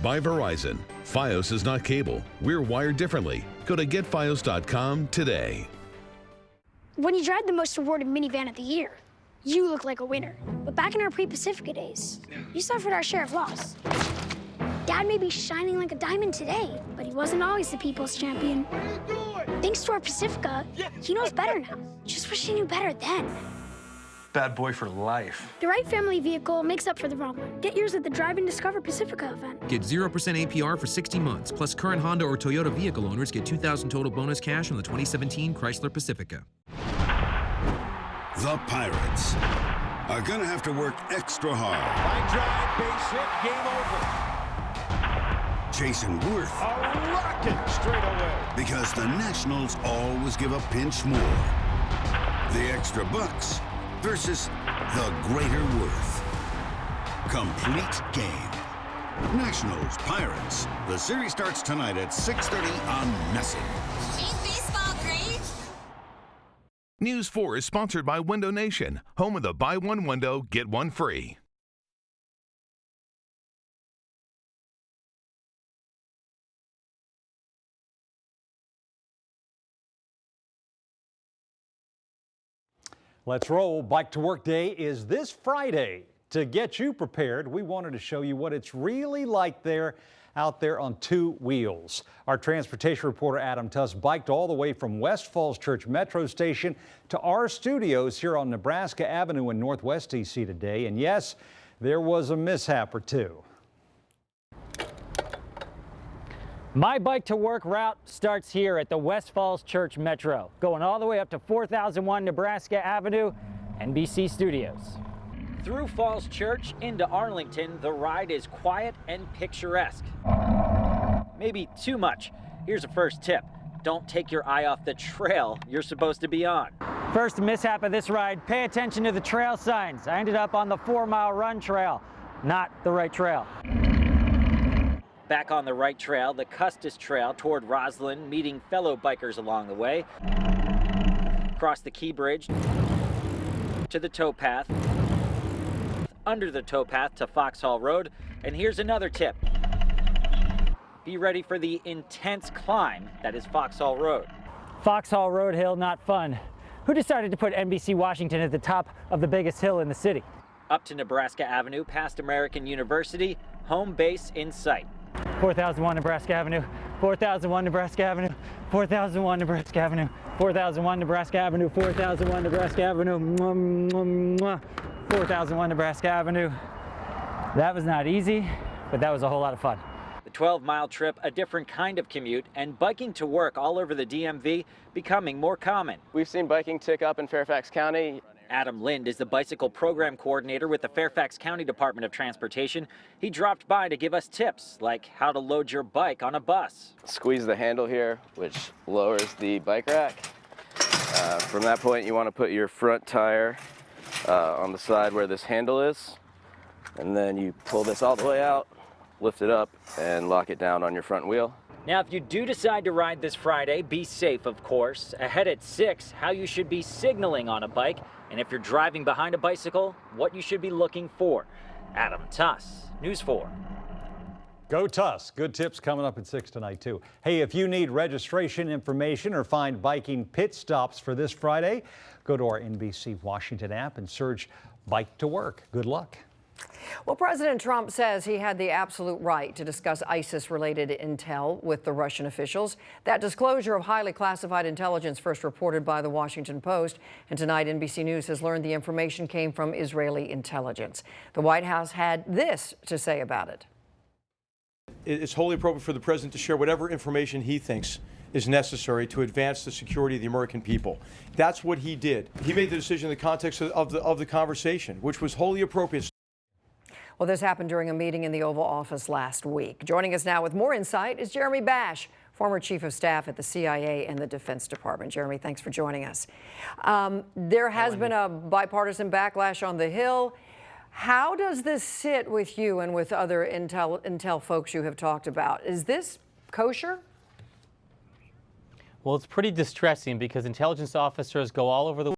by Verizon. Fios is not cable. We're wired differently. Go to getfios.com today. When you drive the most awarded minivan of the year, you look like a winner. But back in our pre-Pacifica days, you suffered our share of loss. Dad may be shining like a diamond today, but he wasn't always the people's champion. Thanks to our Pacifica, he knows better now. Just wish he knew better then. Bad boy for life. The right family vehicle makes up for the wrong one. Get yours at the Drive and Discover Pacifica event. Get 0% APR for 60 months, plus current Honda or Toyota vehicle owners get $2,000 total bonus cash on the 2017 Chrysler Pacifica. The Pirates are going to have to work extra hard. Line drive, base hit, game over. Jason Worth. A rocket straight away. Because the Nationals always give a pinch more. The extra bucks versus the greater worth. Complete game. Nationals, Pirates. The series starts tonight at 6:30 on Message. Ain't baseball great? News 4 is sponsored by Window Nation, home of the buy one window, get one free. Let's roll. Bike to Work Day is this Friday. To get you prepared, we wanted to show you what it's really like out there on two wheels. Our transportation reporter Adam Tuss biked all the way from West Falls Church Metro Station to our studios here on Nebraska Avenue in Northwest DC today. And yes, there was a mishap or two. My bike to work route starts here at the West Falls Church Metro, going all the way up to 4001 Nebraska Avenue, NBC Studios. Through Falls Church into Arlington, the ride is quiet and picturesque. Maybe too much. Here's a first tip. Don't take your eye off the trail you're supposed to be on. First mishap of this ride, pay attention to the trail signs. I ended up on the 4-mile run trail, not the right trail. Back on the right trail, the Custis Trail toward Roslyn, meeting fellow bikers along the way. Across the Key Bridge to the towpath, under the towpath to Foxhall Road, and here's another tip. Be ready for the intense climb that is Foxhall Road. Foxhall Road hill, not fun. Who decided to put NBC Washington at the top of the biggest hill in the city? Up to Nebraska Avenue, past American University, home base in sight. 4001 Nebraska Avenue, 4001 Nebraska Avenue, 4001 Nebraska Avenue, 4001 Nebraska Avenue, 4001 Nebraska Avenue, 4001 Nebraska Avenue. That was not easy, but that was a whole lot of fun. The 12-mile trip, a different kind of commute, and biking to work all over the DMV becoming more common. We've seen biking tick up in Fairfax County. Adam Lind is the bicycle program coordinator with the Fairfax County Department of Transportation. He dropped by to give us tips, like how to load your bike on a bus. Squeeze the handle here, which lowers the bike rack. From that point, you want to put your front tire on the side where this handle is, and then you pull this all the way out, lift it up, and lock it down on your front wheel. Now, if you do decide to ride this Friday, be safe, of course. Ahead at 6, how you should be signaling on a bike, and if you're driving behind a bicycle, what you should be looking for. Adam Tuss, News 4. Go Tuss. Good tips coming up at 6 tonight, too. Hey, if you need registration information or find biking pit stops for this Friday, go to our NBC Washington app and search Bike to Work. Good luck. Well, President Trump says he had the absolute right to discuss ISIS-related intel with the Russian officials. That disclosure of highly classified intelligence first reported by the Washington Post. And tonight, NBC News has learned the information came from Israeli intelligence. The White House had this to say about it. It's wholly appropriate for the president to share whatever information he thinks is necessary to advance the security of the American people. That's what he did. He made the decision in the context of the conversation, which was wholly appropriate. Well, this happened during a meeting in the Oval Office last week. Joining us now with more insight is Jeremy Bash, former chief of staff at the CIA and the Defense Department. Jeremy, thanks for joining us. There has been a bipartisan backlash on the Hill. How does this sit with you and with other intel folks you have talked about? Is this kosher? Well, it's pretty distressing because intelligence officers go all over the